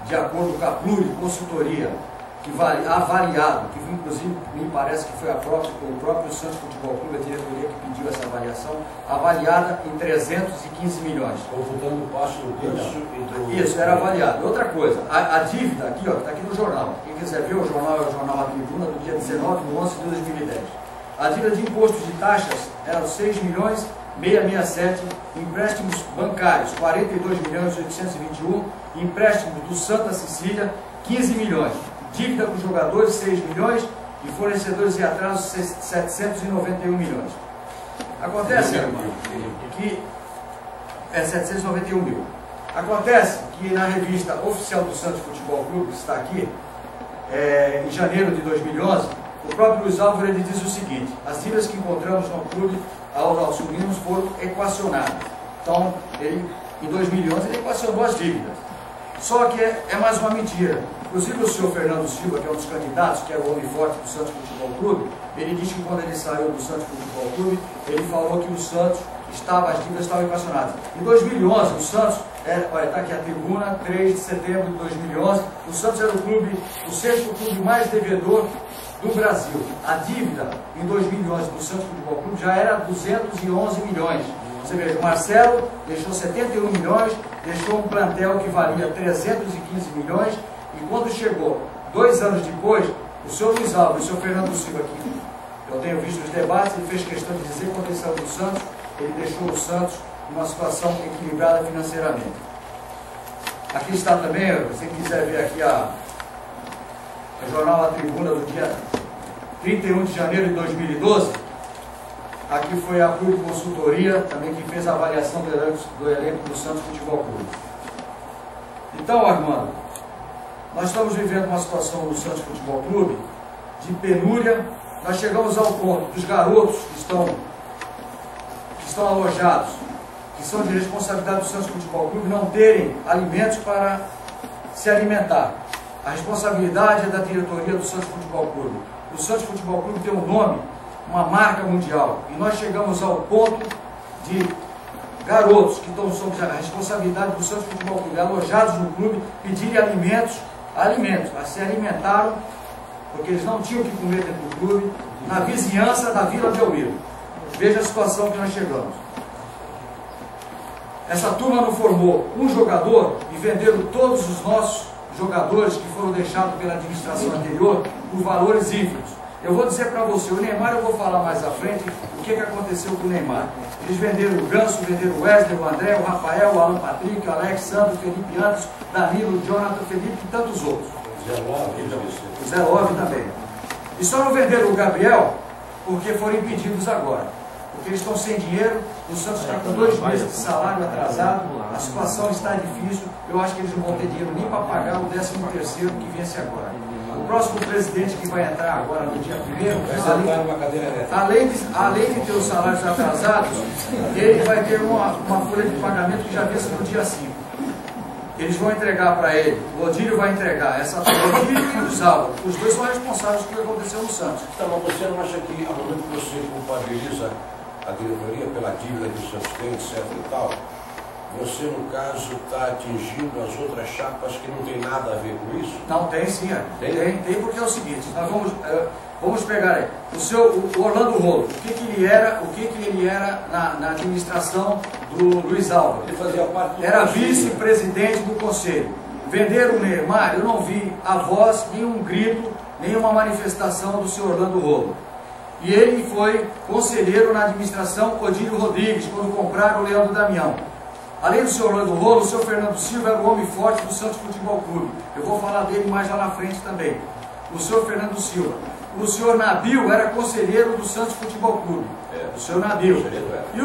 de acordo com a Pluri Consultoria, que avaliado, que inclusive me parece que foi o próprio Santos Futebol Clube, a diretoria que pediu essa avaliação, avaliada em 315 milhões. Computando o passo do curso e do... Isso, era avaliado. Outra coisa, a dívida aqui, ó, está aqui no jornal. Quem quiser ver, o jornal é o jornal A Tribuna, do dia 19/11/2010. A dívida de impostos de taxas era 6.667, empréstimos bancários 42.821, empréstimos do Santa Cecília 15 milhões, dívida com jogadores 6 milhões e fornecedores e atrasos 791 milhões. Acontece que é 791 mil. Acontece que na revista oficial do Santos Futebol Clube, que está aqui, em janeiro de 2011, o próprio Luiz Álvaro ele diz o seguinte: as dívidas que encontramos no clube ao assumirmos foram equacionadas. Então, em 2011 ele equacionou as dívidas. Só que é mais uma mentira. Inclusive o senhor Fernando Silva, que é um dos candidatos, que é o homem forte do Santos Futebol Clube, ele disse que quando ele saiu do Santos Futebol Clube, ele falou que o Santos as dívidas estavam equacionadas. Em 2011, o Santos, está aqui a tribuna, 3 de setembro de 2011, o Santos era o sexto clube mais devedor do Brasil. A dívida em 2011 do Santos Futebol Clube já era 211 milhões. Você veja, o Marcelo deixou 71 milhões, deixou um plantel que valia 315 milhões, e quando chegou, 2 anos depois, o senhor Luiz Álvaro e o senhor Fernando Silva aqui, eu tenho visto os debates, ele fez questão de dizer que quando ele saiu do Santos, ele deixou o Santos numa situação equilibrada financeiramente. Aqui está também, se quiser ver aqui o jornal A Tribuna do dia 31 de janeiro de 2012, aqui foi a Pluri Consultoria, também que fez a avaliação do elenco do Santos Futebol Clube. Então, Armando, nós estamos vivendo uma situação no Santos Futebol Clube de penúria. Nós chegamos ao ponto dos garotos que estão alojados, que são de responsabilidade do Santos Futebol Clube, não terem alimentos para se alimentar. A responsabilidade é da diretoria do Santos Futebol Clube. O Santos Futebol Clube tem um nome, uma marca mundial, e nós chegamos ao ponto de garotos que estão sob a responsabilidade do Santos Futebol Clube, alojados no clube, pedirem alimentos, se alimentaram, porque eles não tinham o que comer dentro do clube, na vizinhança da Vila Belmiro. Veja a situação que nós chegamos. Essa turma não formou um jogador e venderam todos os nossos jogadores que foram deixados pela administração anterior por valores ínfimos. Eu vou dizer para você, o Neymar, eu vou falar mais à frente o que aconteceu com o Neymar. Eles venderam o Ganso, venderam o Wesley, o André, o Rafael, o Alan Patrick, o Alex, Sandro, o Felipe Antos, Danilo, o Jonathan, Felipe e tantos outros. O Zé Love também. E só não venderam o Gabriel porque foram impedidos agora. Porque eles estão sem dinheiro, o Santos está com 2 meses de salário atrasado, a situação está difícil, eu acho que eles não vão ter dinheiro nem para pagar o 13º que vence agora. O próximo presidente que vai entrar agora no dia 1º, além de ter os salários atrasados, ele vai ter uma folha de pagamento que já vence no dia 5. Eles vão entregar para ele, o Odílio vai entregar essa Odílio e o Zaldo. Os dois são responsáveis pelo que aconteceu no Santos. Então, mas você não acha que, ao momento que você culpabiliza a diretoria pela dívida que o Santos tem, etc e tal, você, no caso, está atingindo as outras chapas que não tem nada a ver com isso? Não, tem sim, tem porque é o seguinte, nós vamos pegar aí, o Orlando Rolo, o que ele era na administração do Luiz Álvaro? Ele fazia parte do era vice-presidente do conselho. Venderam o Neymar, eu não vi a voz, nenhum grito, nenhuma manifestação do senhor Orlando Rolo. E ele foi conselheiro na administração Odílio Rodrigues, quando compraram o Leandro Damião. Além do senhor Orlando Rolo, o senhor Fernando Silva era o homem forte do Santos Futebol Clube. Eu vou falar dele mais lá na frente também. O senhor Fernando Silva. O senhor Nabil era conselheiro do Santos Futebol Clube. O senhor Nabil. E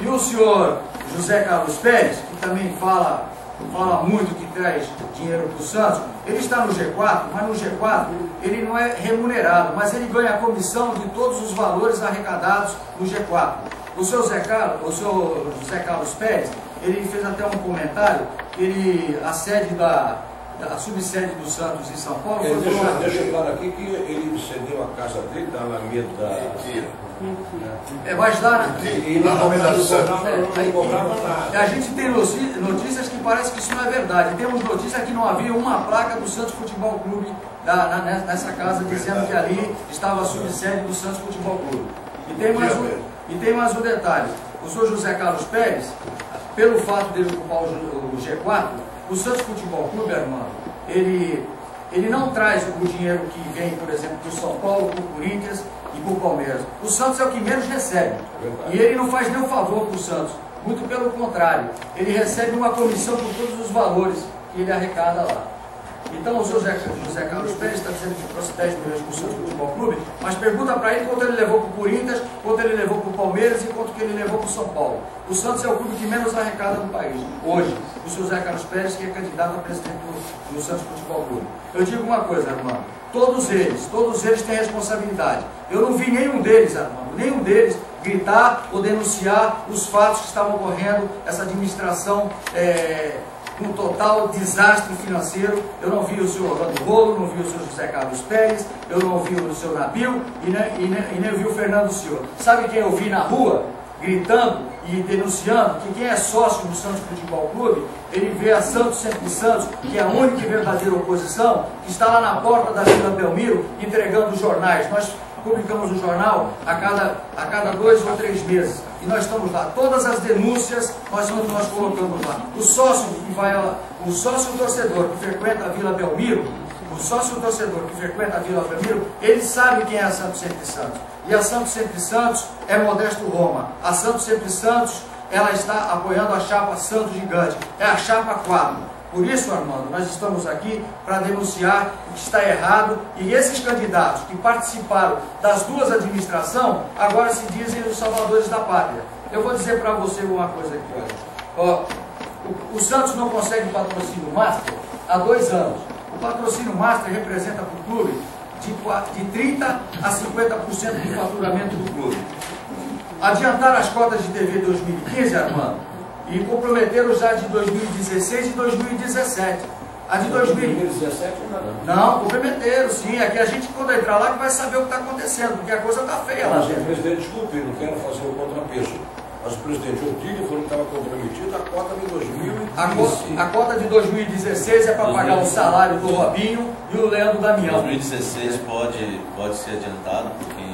o senhor José Carlos Pérez, que também fala muito que traz dinheiro para o Santos, ele está no G4, mas no G4 ele não é remunerado, mas ele ganha a comissão de todos os valores arrecadados no G4. O senhor José Carlos Pérez, ele fez até um comentário que a sede da a subsede do Santos em São Paulo foi deixa claro aqui que ele cedeu a casa dele na Alameda da... mas lá e não cobrava nada. A gente tem notícias que parece que isso não é verdade. Temos notícias que não havia uma placa do Santos Futebol Clube nessa casa dizendo que ali estava a subsede do Santos Futebol Clube. E tem mais um detalhe. O senhor José Carlos Pérez, pelo fato dele ocupar o G4, o Santos Futebol Clube, Armando, ele não traz o dinheiro que vem, por exemplo, do São Paulo, para o Corinthians e para o Palmeiras. O Santos é o que menos recebe. E ele não faz nenhum favor para o Santos. Muito pelo contrário. Ele recebe uma comissão por todos os valores que ele arrecada lá. Então o José Carlos Pérez está dizendo que trouxe 10 milhões para o Santos Futebol Clube, mas pergunta para ele quanto ele levou para o Corinthians, quanto ele levou para o Palmeiras e quanto que ele levou para o São Paulo. O Santos é o clube que menos arrecada no país. Hoje, o José Carlos Pérez, que é candidato a presidente do Santos Futebol Clube. Eu digo uma coisa, Armando, todos eles têm responsabilidade. Eu não vi nenhum deles, Armando, nenhum deles gritar ou denunciar os fatos que estavam ocorrendo, essa administração um total desastre financeiro. Eu não vi o senhor Orlando Rolo, não vi o senhor José Carlos Pérez, eu não vi o senhor Nabil e nem vi o Fernando Senhor. Sabe quem eu vi na rua, gritando e denunciando que quem é sócio do Santos Futebol Clube, ele vê a Santos Sempre Santos, que é a única e verdadeira oposição, que está lá na porta da Vila Belmiro entregando jornais. Nós publicamos o jornal a cada 2 ou 3 meses. E nós estamos lá. Todas as denúncias nós colocamos lá. O sócio torcedor que frequenta a Vila Belmiro, ele sabe quem é a Santos Sempre Santos. E a Santos Sempre Santos é Modesto Roma. A Santos Sempre Santos, ela está apoiando a chapa Santos Gigante. É a chapa 4. Por isso, Armando, nós estamos aqui para denunciar o que está errado, e esses candidatos que participaram das duas administrações, agora se dizem os salvadores da pátria. Eu vou dizer para você uma coisa aqui, olha. O Santos não consegue patrocínio Master há 2 anos. O patrocínio Master representa para o clube de 30% a 50% do faturamento do clube. Adiantaram as cotas de TV 2015, Armando, e comprometeram já de 2016 e 2017. A de 2017 não, comprometeram, sim. Aqui a gente, quando entrar lá, que vai saber o que está acontecendo, porque a coisa está feia lá. Mas o presidente, desculpe, não quero fazer o contrapeso. Mas o presidente Otílio falou que estava comprometido a cota de 2015. A cota de 2016 é para pagar o salário do Robinho e o Leandro Damião. 2016 pode ser adiantado, porque,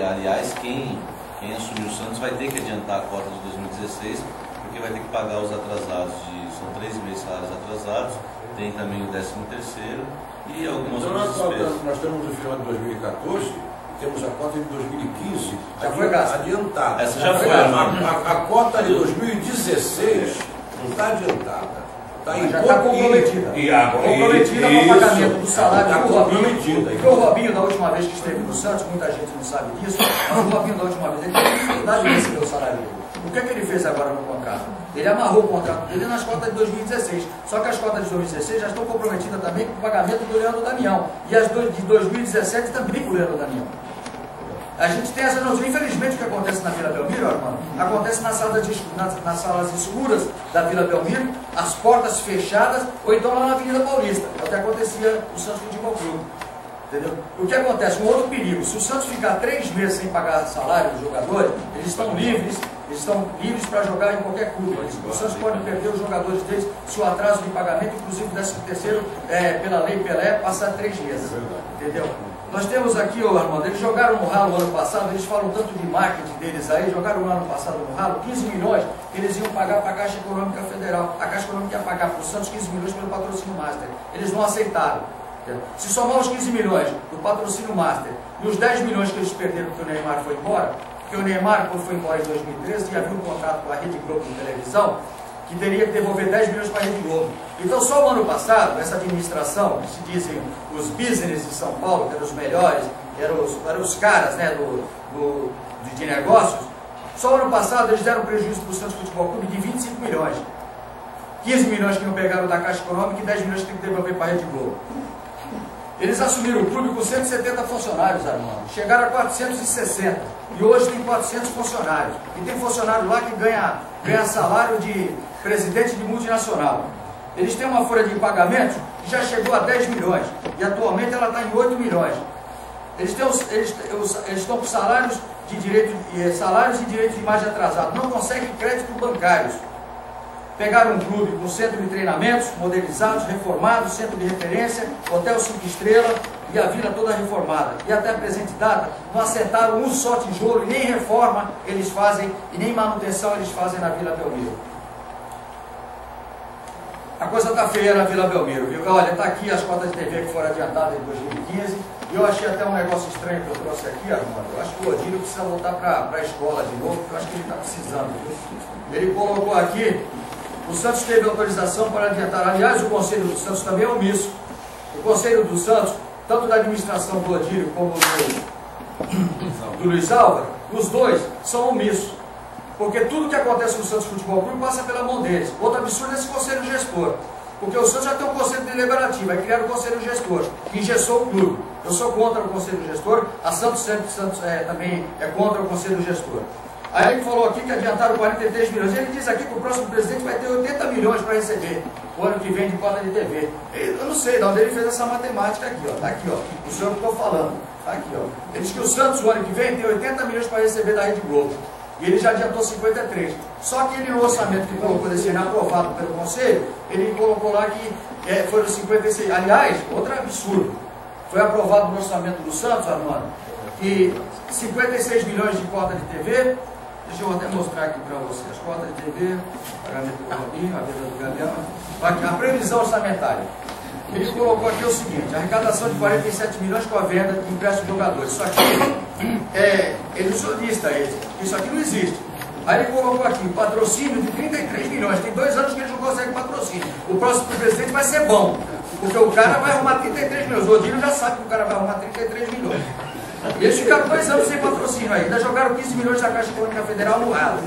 aliás, quem assumir o Santos vai ter que adiantar a cota de 2016, porque vai ter que pagar os atrasados, são 3 meses de salários atrasados, tem também o 13º e algumas outras despesas. Nós estamos no final de 2014, temos a cota de 2015 já foi gasta. Adiantada. Essa já foi. A cota de 2016 não está adiantada. Já está comprometida. Comprometida com o pagamento do salário do Robinho. Porque o Robinho, da última vez que esteve no Santos, muita gente não sabe disso, mas o Robinho, da última vez, ele teve dificuldade de receber o salário dele. O que ele fez agora no contrato? Ele amarrou o contrato dele nas cotas de 2016. Só que as cotas de 2016 já estão comprometidas também com o pagamento do Leandro Damião. E as de 2017 também com o Leandro Damião. A gente tem essa noção. Infelizmente, o que acontece na Vila Belmiro, Armando, acontece nas salas escuras da Vila Belmiro, as portas fechadas, ou então lá na Avenida Paulista. É o que acontecia no Santos Futebol Clube. Entendeu? O que acontece? Um outro perigo. Se o Santos ficar 3 meses sem pagar salário dos jogadores, eles estão livres para jogar em qualquer clube. O Santos pode perder os jogadores deles se o atraso de pagamento, inclusive do 13º, pela Lei Pelé, passar 3 meses. Entendeu? Nós temos aqui, Armando, eles jogaram no ralo ano passado, eles falam tanto de marketing deles aí, jogaram no ano passado no ralo, 15 milhões que eles iam pagar para a Caixa Econômica Federal. A Caixa Econômica ia pagar para o Santos 15 milhões pelo patrocínio Master. Eles não aceitaram. Se somar os 15 milhões do patrocínio Master e os 10 milhões que eles perderam porque o Neymar foi embora, porque o Neymar, quando foi embora em 2013, tinha havido um contrato com a Rede Globo de televisão, que teria que devolver 10 milhões para a Rede Globo. Então, só o ano passado, essa administração, que se dizem os business de São Paulo, que eram os melhores, eram os caras, né, de negócios, só o ano passado eles deram prejuízo para o Santos Futebol Clube de 25 milhões. 15 milhões que não pegaram da Caixa Econômica e 10 milhões que tem que devolver para a Rede Globo. Eles assumiram o clube com 170 funcionários, Armando. Chegaram a 460. E hoje tem 400 funcionários. E tem funcionário lá que ganha salário de presidente de multinacional. Eles têm uma folha de pagamento que já chegou a 10 milhões e atualmente ela está em 8 milhões. Eles estão com salários e direitos de imagem atrasado, não conseguem créditos bancários. Pegaram um clube com centro de treinamentos, modernizados, reformados, centro de referência, hotel 5 estrelas e a vila toda reformada. E até a presente data não acertaram um só tijolo, e nem reforma eles fazem, e nem manutenção eles fazem na Vila Belmiro. A coisa está feia na Vila Belmiro, viu? Olha, está aqui as cotas de TV que foram adiantadas em 2015. E eu achei até um negócio estranho que eu trouxe aqui, Armando. Eu acho que o Odílio precisa voltar para a escola de novo, porque eu acho que ele está precisando, viu? Ele colocou aqui: o Santos teve autorização para adiantar. Aliás, o Conselho do Santos também é omisso. O Conselho do Santos, tanto da administração do Odílio como do Luiz Álvaro, os dois são omissos. Porque tudo que acontece com o Santos Futebol Clube passa pela mão deles. Outro absurdo é esse Conselho Gestor. Porque o Santos já tem um Conselho Deliberativo, aí criaram o Conselho Gestor, que engessou o clube. Eu sou contra o Conselho Gestor, a Santos também é contra o Conselho Gestor. Aí ele falou aqui que adiantaram 43 milhões. Ele diz aqui que o próximo presidente vai ter 80 milhões para receber o ano que vem de cota de TV. Eu não sei de onde ele fez essa matemática aqui, ó. Está aqui, ó. O senhor que estou falando. Está aqui, ó. Ele diz que o Santos, o ano que vem, tem 80 milhões para receber da Rede Globo. E ele já adiantou 53. Só que ele, no orçamento que colocou desse ano, aprovado pelo Conselho, ele colocou lá que foram 56. Aliás, outro absurdo. Foi aprovado no orçamento do Santos, Armando, que 56 milhões de cota de TV. Deixa eu até mostrar aqui para vocês. Cota de TV, pagamento do Robinho, a venda do Galeão. Aqui, a previsão orçamentária. Ele colocou aqui o seguinte: arrecadação de 47 milhões com a venda de empréstimo de jogadores. Isso aqui é ilusionista, isso aqui não existe. Aí ele colocou aqui patrocínio de 33 milhões. Tem 2 anos que eles não conseguem patrocínio. O próximo presidente vai ser bom, porque o cara vai arrumar 33 milhões. O Odílio já sabe que o cara vai arrumar 33 milhões. E eles ficaram 2 anos sem patrocínio aí. Ainda jogaram 15 milhões da Caixa Econômica Federal no ralo.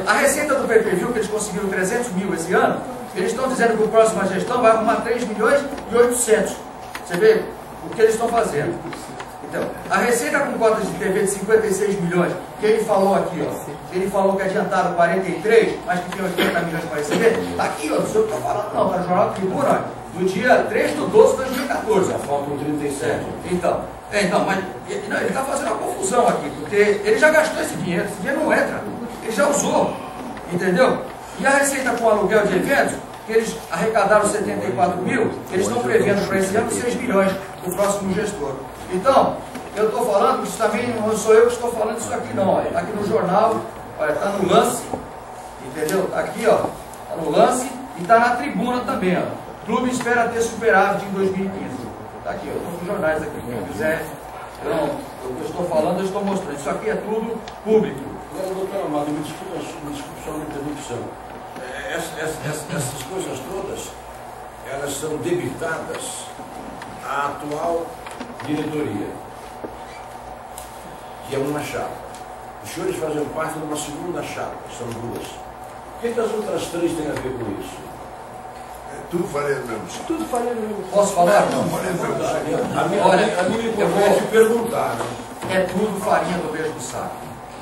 A receita do PPV, que eles conseguiram 300 mil esse ano, eles estão dizendo que a próxima gestão vai arrumar 3 milhões e 800. Você vê o que eles estão fazendo. Então, a receita com cotas de TV de 56 milhões, que ele falou aqui, ó. Ele falou que adiantaram 43, mas que tem 80 milhões para receber. Está aqui, ó, não sei o que eu estou falando, não. Está no Jornal Tribuna, ó, do dia 3/12/2014. Já faltam 37. Então, mas ele está fazendo uma confusão aqui, porque ele já gastou esse dinheiro não entra, ele já usou, entendeu? E a receita com aluguel de eventos, que eles arrecadaram 74 mil, eles estão prevendo para esse ano 6 milhões para o próximo gestor. Então, eu estou falando, isso também não sou eu que estou falando isso aqui não, está aqui no jornal, está no Lance, entendeu? Está aqui, ó, está no Lance e está na Tribuna também, ó. Clube espera ter superávit em 2015. Está aqui, eu estou com os jornais aqui, quem quiser. Então, o que eu estou falando, eu estou mostrando. Isso aqui é tudo público. Agora, doutor Amado, me desculpa só uma interrupção. Essas coisas todas, elas são debitadas à atual diretoria, que é uma chapa. Os senhores fazem parte de uma segunda chapa, são 2. O que as outras 3 têm a ver com isso? Tudo faria mesmo. Tudo faria mesmo. Posso falar? Não, faria mesmo. Olha, a mim me compete perguntar. É tudo farinha do mesmo saco.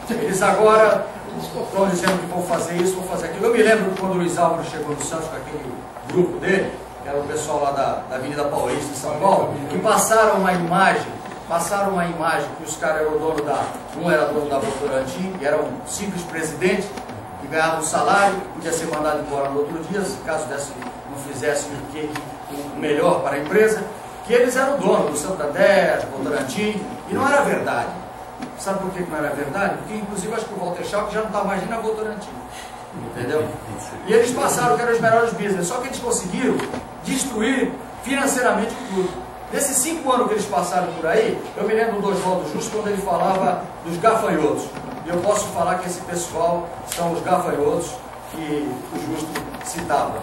Eles agora estão dizendo que vão fazer isso, vão fazer aquilo. Eu me lembro quando o Luiz Álvaro chegou no Santos com aquele grupo dele, que era o pessoal lá da Avenida Paulista de São Paulo, que passaram uma imagem que os caras eram o dono um era dono da Votorantim, que era um simples presidente, que ganhava um salário, podia ser mandado embora no outro dia, caso não fizesse o melhor para a empresa, que eles eram donos do Santander, Votorantim, e não era verdade. Sabe por que não era verdade? Porque, inclusive, acho que o Walter Schalke já não estava mais nem na Votorantim. Entendeu? E eles passaram que eram os melhores business, só que eles conseguiram destruir financeiramente o clube. Nesses 5 anos que eles passaram por aí, eu me lembro do Oswaldo Justo quando ele falava dos gafanhotos. E eu posso falar que esse pessoal são os gafanhotos que o Justo citava.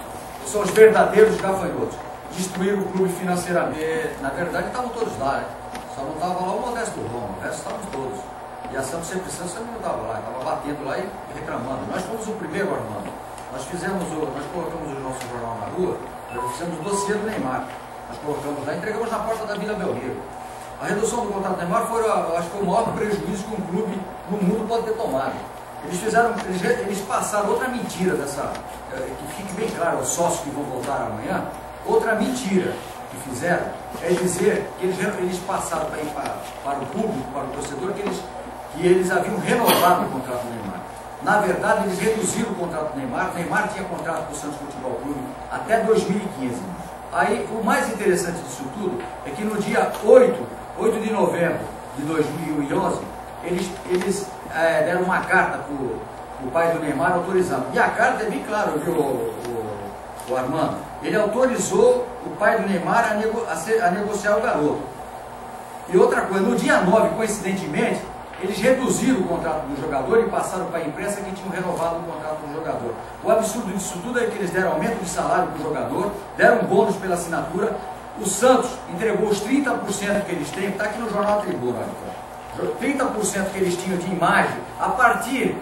São os verdadeiros gafanhotos. Destruíram o clube financeiramente. Na verdade, estavam todos lá, né? Só não estava lá o Modesto Roma, o resto estavam todos. E a Santos Sempre Santos também não estava lá, estava batendo lá e reclamando. Nós fomos o primeiro, Armando. Nós colocamos o nosso jornal na rua, nós fizemos o dossiê do Neymar. Nós colocamos lá e entregamos na porta da Vila Belmiro. A redução do contrato do Neymar foi, acho que foi o maior prejuízo que um clube no mundo pode ter tomado. Eles passaram outra mentira dessa, que fique bem claro aos sócios que vão voltar amanhã, outra mentira que fizeram é dizer que eles passaram para o público, para o torcedor, que eles haviam renovado o contrato do Neymar. Na verdade, eles reduziram o contrato do Neymar. O Neymar tinha contrato com o Santos Futebol Clube até 2015. Aí, o mais interessante disso tudo é que no dia 8 de novembro de 2011, eles deram uma carta para o pai do Neymar autorizando. E a carta é bem clara, viu, o Armando? Ele autorizou o pai do Neymar a negociar o garoto. E outra coisa, no dia 9, coincidentemente, eles reduziram o contrato do jogador e passaram para a imprensa que tinham renovado o contrato do jogador. O absurdo disso tudo é que eles deram aumento de salário para o jogador, deram bônus pela assinatura. O Santos entregou os 30% que eles têm, está aqui no Jornal Tribuna, 30% que eles tinham de imagem. A partir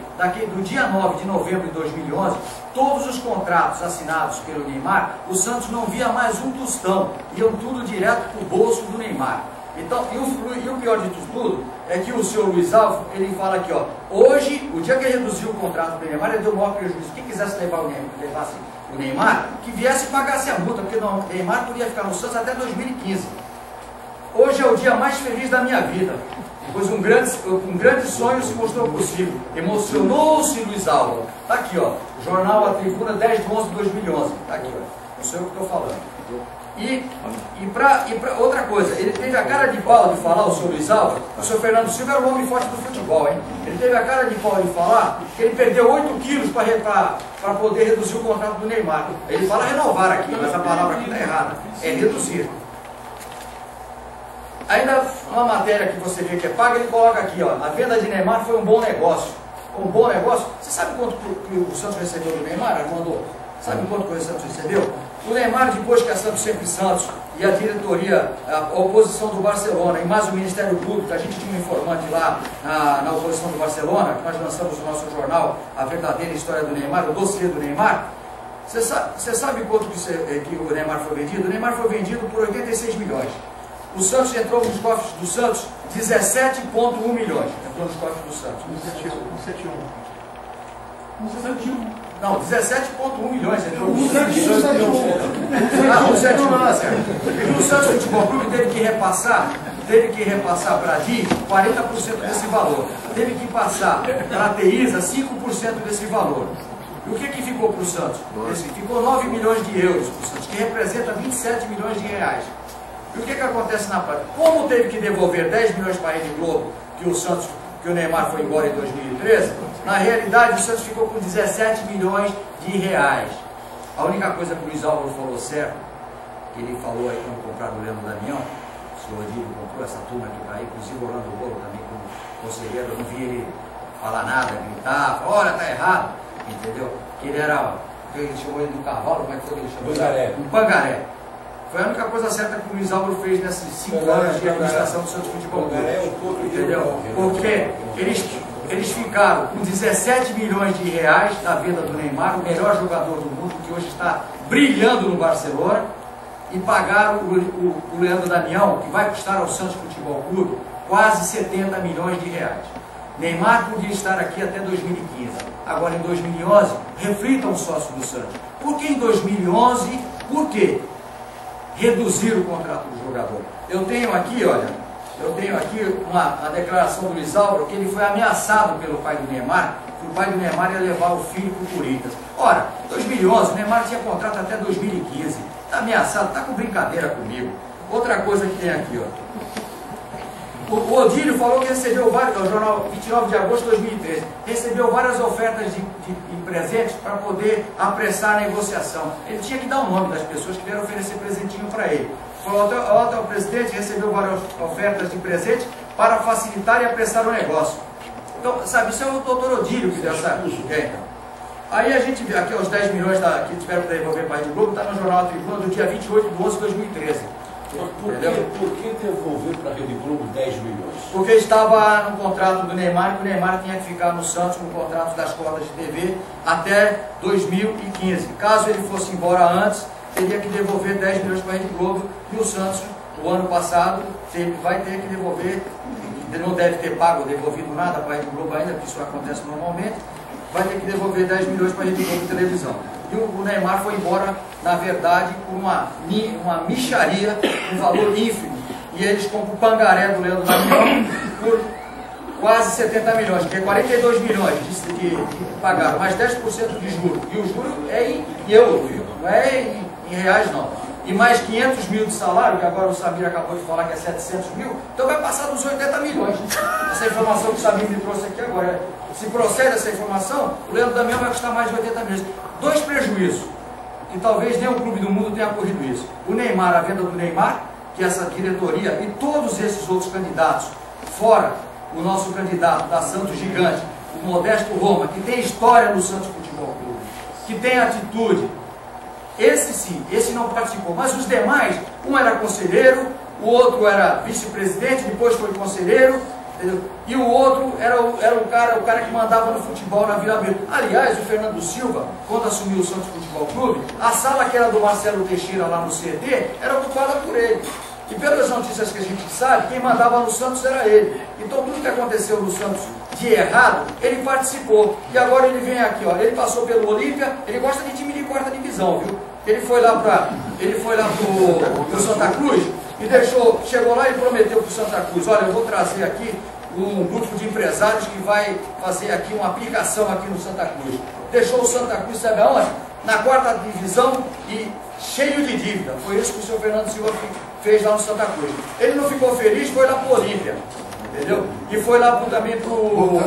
do dia 9 de novembro de 2011, todos os contratos assinados pelo Neymar, o Santos não via mais um tostão, iam tudo direto para o bolso do Neymar. Então, e o pior de tudo é que o senhor Luiz Alves, ele fala aqui, ó, hoje, o dia que ele reduziu o contrato do Neymar, ele deu o maior prejuízo. Quem quisesse levasse o Neymar, que viesse e pagasse a multa, porque o Neymar podia ficar no Santos até 2015. Hoje é o dia mais feliz da minha vida, pois um grande sonho se mostrou possível. Emocionou-se Luiz Alves. Está aqui, ó, Jornal A Tribuna, 10/11/2011. Está aqui, ó, não sei o que estou falando. E pra outra coisa, ele teve a cara de pau de falar, o senhor Luiz Alves, o senhor Fernando Silva era o homem forte do futebol, hein? Ele teve a cara de pau de falar que ele perdeu 8 quilos para poder reduzir o contrato do Neymar. Ele fala renovar aqui, mas a palavra aqui está errada, é reduzir. Ainda uma matéria que você vê que é paga, ele coloca aqui, ó, a venda de Neymar foi um bom negócio. Um bom negócio? Você sabe quanto que o Santos recebeu do Neymar, Armando? Sabe quanto que o Santos recebeu? O Neymar, depois que a Santos Sempre Santos e a diretoria, a oposição do Barcelona e mais o Ministério Público, a gente tinha um informante lá na oposição do Barcelona, que nós lançamos no nosso jornal A Verdadeira História do Neymar, o dossiê do Neymar. Você sabe quanto que o Neymar foi vendido? O Neymar foi vendido por 86 milhões. O Santos entrou nos cofres do Santos 17,1 milhões. Entrou nos cofres do Santos. 171. Não, 17,1 milhões. Entrou no Santos. 171, não, certo. E o Santos Futebol Clube teve que repassar para a DI 40% desse valor. Teve que passar para a TISA 5% desse valor. E o que ficou para o Santos? Ficou 9 milhões de euros para o Santos, que representa 27 milhões de reais. E o que acontece na prática? Como teve que devolver 10 milhões para a Rede Globo, que o Neymar foi embora em 2013, na realidade o Santos ficou com 17 milhões de reais. A única coisa que o Luiz Álvaro falou certo, que ele falou aí quando compraram o Leandro Damião, o senhor Odílio comprou essa turma que está aí, inclusive o Orlando Bolo também como conselheiro, eu não vi ele falar nada, gritar, olha, está errado, entendeu? Que ele era, ele chamou ele do cavalo, como é que foi que ele chamou? Pangaré. Um pangaré. Foi a única coisa certa que o Luiz Álvaro fez nesses 5 anos de administração do Santos Futebol Clube. Entendeu? Porque eles ficaram com 17 milhões de reais da venda do Neymar, o melhor jogador do mundo, que hoje está brilhando no Barcelona, e pagaram o Leandro Damião, que vai custar ao Santos Futebol Clube quase 70 milhões de reais. Neymar podia estar aqui até 2015. Agora, em 2011, reflitam os sócios do Santos. Por que em 2011? Por quê? Reduzir o contrato do jogador. Eu tenho aqui, olha, uma declaração do Luiz Álvaro, que ele foi ameaçado pelo pai do Neymar, que o pai do Neymar ia levar o filho para o Corinthians. Ora, em 2011, o Neymar tinha contrato até 2015. Está ameaçado, está com brincadeira comigo. Outra coisa que tem aqui, ó. O Odílio falou que recebeu vários, no jornal 29 de agosto de 2013, recebeu várias ofertas de presentes para poder apressar a negociação. Ele tinha que dar o nome das pessoas que vieram oferecer presentinho para ele. Falou, o presidente recebeu várias ofertas de presente para facilitar e apressar o negócio. Então, sabe, isso é o doutor Odílio que deu essa ideia. Aí a gente vê aqui os 10 milhões que tiveram para devolver para a Rede Globo, está no Jornal A Tribuna do dia 28 de 11 de 2013. Por que devolver para a Rede Globo 10 milhões? Porque estava no contrato do Neymar, que o Neymar tinha que ficar no Santos com o contrato das cotas de TV até 2015. Caso ele fosse embora antes, teria que devolver 10 milhões para a Rede Globo, e o Santos, o ano passado, vai ter que devolver não deve ter pago ou devolvido nada para a Rede Globo ainda, porque isso acontece normalmente, vai ter que devolver 10 milhões para a Rede Globo de televisão. E o Neymar foi embora, na verdade, por uma mixaria, um valor ínfimo. E eles compram o pangaré do Leandro Damião por quase 70 milhões, que é 42 milhões que pagaram, mais 10% de juros. E o juro é em euro, viu? Não é em reais, não. E mais 500 mil de salário, que agora o Samir acabou de falar que é 700 mil, então vai passar dos 80 milhões. Essa informação que o Samir me trouxe aqui agora. Se procede essa informação, o Leandro Damião vai custar mais de 80 milhões. Dois prejuízos, que talvez nenhum clube do mundo tenha ocorrido isso. O Neymar, a venda do Neymar, que essa diretoria e todos esses outros candidatos, fora o nosso candidato da Santos Gigante, o Modesto Roma, que tem história no Santos Futebol Clube, que tem atitude, esse sim, esse não participou, mas os demais, um era conselheiro, o outro era vice-presidente, depois foi conselheiro, entendeu? E o outro era o cara que mandava no futebol na Vila Belmiro. Aliás, o Fernando Silva, quando assumiu o Santos Futebol Clube, a sala que era do Marcelo Teixeira lá no CT, era ocupada por ele. E pelas notícias que a gente sabe, quem mandava no Santos era ele. Então tudo que aconteceu no Santos de errado, ele participou. E agora ele vem aqui, ó, ele passou pelo Olímpia, ele gosta de time de quarta divisão, viu? Ele foi lá pro Santa Cruz e chegou lá e prometeu pro Santa Cruz, olha, eu vou trazer aqui um grupo de empresários que vai fazer aqui uma aplicação aqui no Santa Cruz. Deixou o Santa Cruz, sabe aonde? Na quarta divisão e cheio de dívida. Foi isso que o senhor Fernando Silva fez lá no Santa Cruz. Ele não ficou feliz, foi lá para o Olímpia, entendeu? E foi lá também para o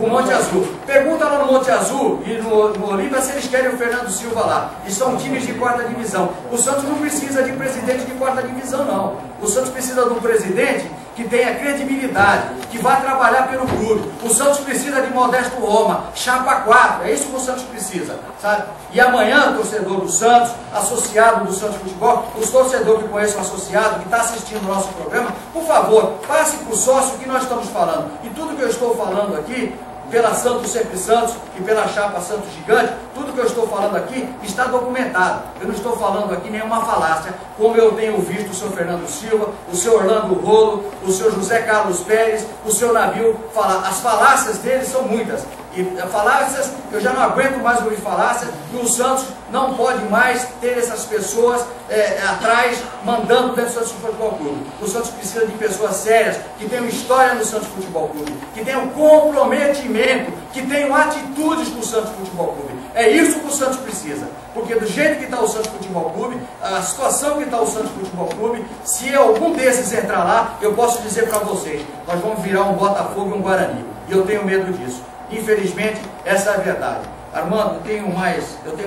Monte Azul. Pergunta lá no Monte Azul e no Olímpia se eles querem o Fernando Silva lá. E são times de quarta divisão. O Santos não precisa de presidente de quarta divisão, não. O Santos precisa de um presidente que tenha credibilidade, que vá trabalhar pelo clube. O Santos precisa de Modesto Roma, chapa 4, é isso que o Santos precisa, sabe? E amanhã, torcedor do Santos, associado do Santos Futebol, os torcedores que conhecem o associado, que está assistindo o nosso programa, por favor, passe para o sócio que nós estamos falando. E tudo que eu estou falando aqui, pela Santos Sempre Santos e pela chapa Santos Gigante, tudo que eu estou falando aqui está documentado. Eu não estou falando aqui nenhuma falácia, como eu tenho visto o senhor Fernando Silva, o senhor Orlando Rolo, o senhor José Carlos Pérez, o senhor Nabil falar. As falácias deles são muitas. E falácias, eu já não aguento mais ouvir falácias, e o Santos não pode mais ter essas pessoas atrás, mandando dentro do Santos Futebol Clube. O Santos precisa de pessoas sérias, que tenham história no Santos Futebol Clube, que tenham comprometimento, que tenham atitudes com o Santos Futebol Clube. É isso que o Santos precisa, porque do jeito que está o Santos Futebol Clube, a situação que está o Santos Futebol Clube, se algum desses entrar lá, eu posso dizer para vocês, nós vamos virar um Botafogo e um Guarani, e eu tenho medo disso. Infelizmente, essa é a verdade. Armando, eu tenho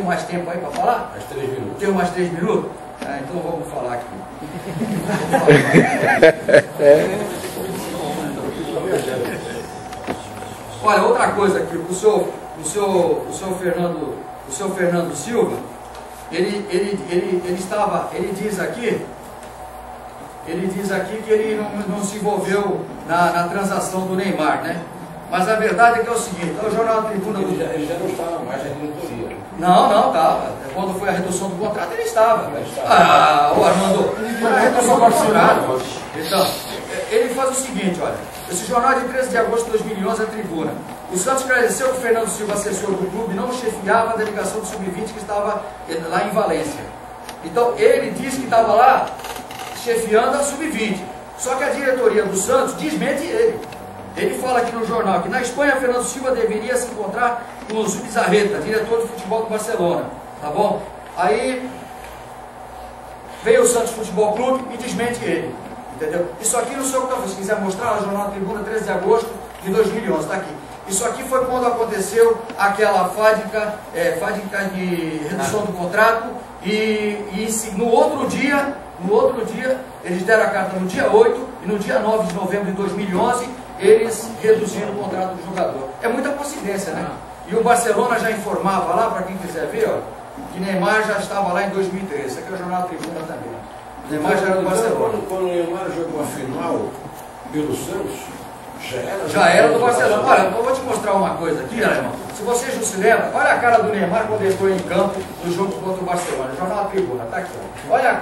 mais tempo aí para falar? Mais 3 minutos. Tenho mais 3 minutos? Então vamos falar aqui. Olha, outra coisa aqui, o senhor Fernando Silva, ele diz aqui que ele não se envolveu na transação do Neymar, né? Mas a verdade é que é o seguinte, o Jornal da Tribuna... Ele já não estava mais na diretoria. Não, estava. Quando foi a redução do contrato, ele estava. O Armando, foi a redução do contrato. Então, ele faz o seguinte, olha, esse jornal de 13 de agosto de 2011 é a Tribuna. O Santos esclareceu que o Fernando Silva, assessor do clube, não chefiava a delegação do Sub-20 que estava lá em Valência. Então, ele disse que estava lá chefiando a Sub-20. Só que a diretoria do Santos desmente ele. Ele fala aqui no jornal que na Espanha Fernando Silva deveria se encontrar com o Zubizarreta, diretor de futebol do Barcelona, tá bom? Aí veio o Santos Futebol Clube e desmente ele, entendeu? Isso aqui não sei o que eu fiz, se quiser mostrar, o Jornal da Tribuna, 13 de agosto de 2011, está aqui. Isso aqui foi quando aconteceu aquela fádica de redução do contrato e no outro dia, eles deram a carta no dia 8 e no dia 9 de novembro de 2011, eles reduziram o contrato do jogador. É muita coincidência, né? E o Barcelona já informava lá, para quem quiser ver, ó, que Neymar já estava lá em 2013. Isso aqui é o Jornal da Tribuna também. Neymar já era do Barcelona. Quando o Neymar jogou a final pelo Santos, já era do Barcelona. Olha, eu vou te mostrar uma coisa aqui, alemão. Se vocês não se lembram, olha a cara do Neymar quando ele entrou em campo no jogo contra o Barcelona. Jornal da Tribuna, tá aqui. Olha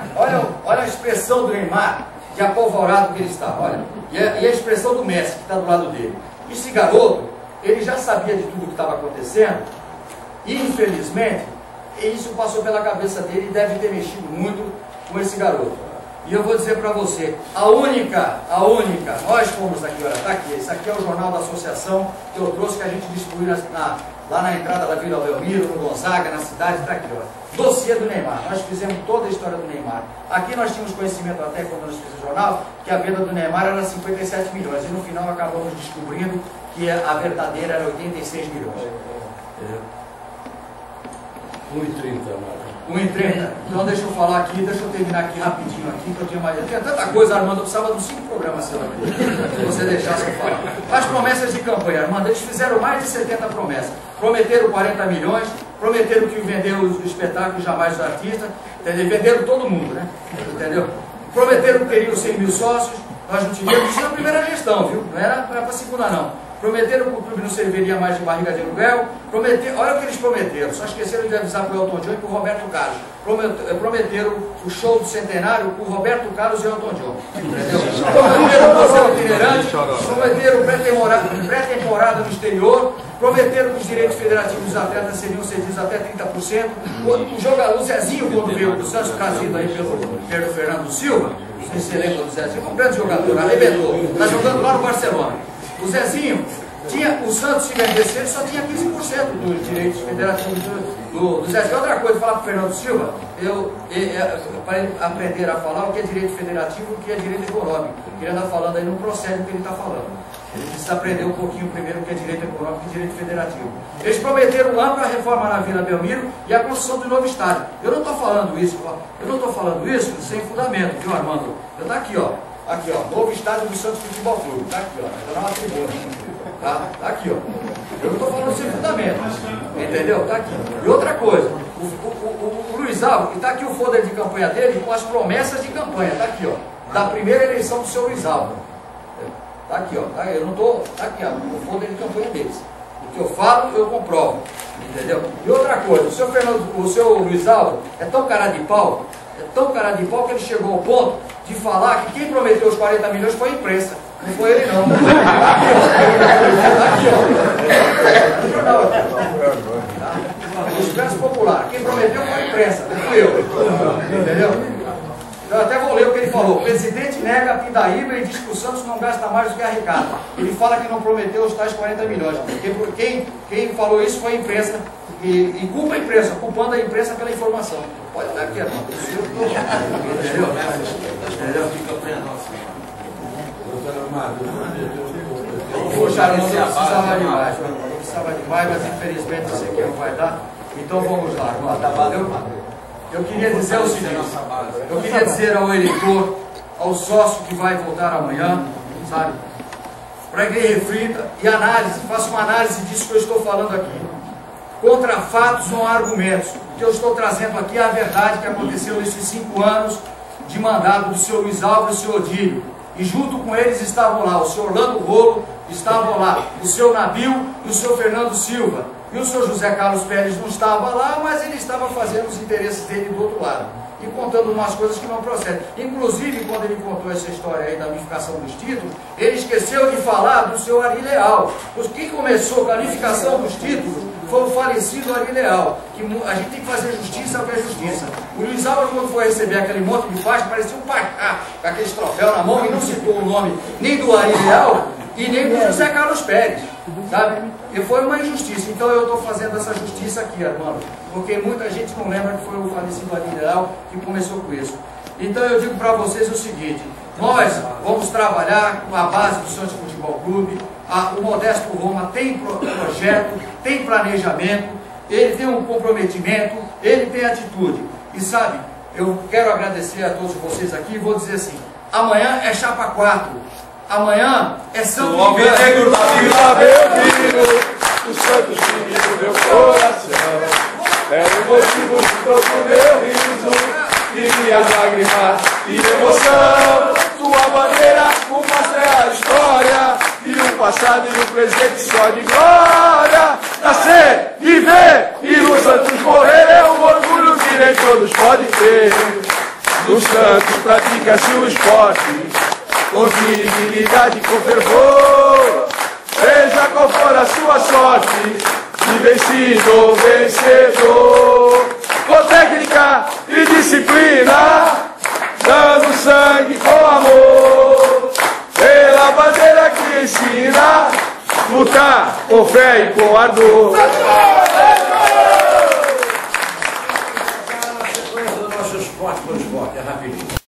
a expressão do Neymar. de apavorado que ele está. Olha, e a expressão do Messi, que está do lado dele. Esse garoto, ele já sabia de tudo o que estava acontecendo, e infelizmente, isso passou pela cabeça dele e deve ter mexido muito com esse garoto. E eu vou dizer para você, a única, nós fomos aqui, olha, está aqui, esse aqui é o jornal da associação que eu trouxe, que a gente distribuiu lá na entrada da Vila Belmiro, no Gonzaga, na cidade, está aqui, olha. Dossiê do Neymar, nós fizemos toda a história do Neymar. Aqui nós tínhamos conhecimento até quando nós fizemos o jornal, que a venda do Neymar era 57 milhões, e no final acabamos descobrindo que a verdadeira era 86 milhões. Entendeu? 1,30, Mário. 1,30. Então deixa eu falar aqui, deixa eu terminar aqui rapidinho aqui, que eu tinha mais. Tinha tanta coisa, Armando, eu precisava de 5 programas seu aqui, se você deixasse eu falar. As promessas de campanha, Armando, eles fizeram mais de 70 promessas. Prometeram 40 milhões, prometeram que vendeu os espetáculos, jamais os artistas, entendeu? Venderam todo mundo, né? Entendeu? Prometeram que teriam 100 mil sócios, nós não tivemos, isso na primeira gestão, viu? Não era para a segunda, não. Prometeram que o clube não serviria mais de barriga de aluguel. Olha o que eles prometeram. Só esqueceram de avisar para o Elton John e para o Roberto Carlos. Prometeram o show do centenário para o Roberto Carlos e o Elton John. Entendeu? Prometeram o museu itinerante. Prometeram pré-temporada no exterior. Prometeram que os direitos federativos dos atletas seriam cedidos até 30%. O jogador Zezinho, quando veio do Santos, trazido aí pelo Fernando Silva, não sei se você lembra do Zezinho, um grande jogador, arrebentou. Está jogando lá no Barcelona. O Zezinho, o Santos, se vendesse ele, só tinha 15% dos direitos federativos do Zezinho. Outra coisa, falar para o Fernando Silva, para ele aprender a falar o que é direito federativo e o que é direito econômico. Ele anda falando aí, não procede o que ele está falando. Ele precisa aprender um pouquinho primeiro o que é direito econômico e direito federativo. Eles prometeram ampla reforma na Vila Belmiro e a construção do novo estádio. Eu não estou falando isso, sem fundamento, viu, Armando? Está aqui, ó. Aqui, ó, novo estádio do Santos Futebol Clube. Está aqui, ó. Está na tribuna. Tá aqui, ó. Eu não estou falando sem fundamento. Entendeu? Está aqui. E outra coisa, o Luiz Alves, está aqui o folder de campanha dele com as promessas de campanha. Está aqui, ó. Da primeira eleição do seu Luiz Alves. Está aqui, ó. Tá, eu não estou. Está aqui, ó. O folder de campanha deles. O que eu falo, eu comprovo. Entendeu? E outra coisa, o seu Luiz Alves é tão cara de pau. Que ele chegou ao ponto de falar que quem prometeu os 40 milhões foi a imprensa. Não foi ele, não. Aqui, ó. Expresso Popular. Quem prometeu foi a imprensa, não fui eu. Entendeu? Eu até vou ler o que ele falou. O presidente nega a pindaíba e diz que o Santos não gasta mais do que arrecada. Ele fala que não prometeu os tais 40 milhões. Quem falou isso foi a imprensa. E culpa a imprensa, culpando a imprensa pela informação. Pode olhar aqui, irmão. Entendeu? Poxa, eu precisava demais, mas infelizmente isso aqui não vai dar. Então vamos lá, eu queria dizer o seguinte, eu queria dizer ao eleitor, ao sócio que vai votar amanhã, sabe, para que ele reflita e análise, faça uma análise disso que eu estou falando aqui. Contra fatos não há argumentos. O que eu estou trazendo aqui é a verdade que aconteceu nesses 5 anos de mandato do senhor Luiz Alves e do senhor Odílio. E junto com eles estavam lá o senhor Orlando Rolo, estavam lá o senhor Nabil e o senhor Fernando Silva. E o senhor José Carlos Pérez não estava lá, mas ele estava fazendo os interesses dele do outro lado. E contando umas coisas que não procedem. Inclusive, quando ele contou essa história aí da unificação dos títulos, ele esqueceu de falar do seu Ari Leal. Quem começou com a unificação dos títulos foi o falecido Ari Leal. Que a gente tem que fazer justiça ao que é justiça. O Luiz Alves, quando foi receber aquele monte de faixa, parecia um pacá, com aqueles troféus na mão, e não citou o nome nem do Ari Leal e nem do José Carlos Pérez. Sabe? E foi uma injustiça. Então eu estou fazendo essa justiça aqui, Armando, porque muita gente não lembra que foi o falecido Ari Leal que começou com isso. Então eu digo para vocês o seguinte: nós vamos trabalhar com a base do Santos Futebol Clube. O Modesto Roma tem projeto, tem planejamento, ele tem um comprometimento, ele tem atitude. E sabe, eu quero agradecer a todos vocês aqui e vou dizer assim: amanhã é chapa 4. Amanhã é Santos Negro da Vila Belmiro, o Santos time do meu coração. É o motivo de todo o meu riso, de minhas lágrimas e emoção. Tua bandeira, o pastel é a história, e o passado e o presente só de glória. Nascer, viver e no Santos morrer é um orgulho que nem todos podem ter. No Santos pratica-se o esporte com dignidade e com fervor. Seja qual for a sua sorte, de vencido ou vencedor. Com técnica e disciplina, dando sangue com amor, pela bandeira que ensina, lutar com fé e com ardor. O nosso esporte por esporte, é rapidinho.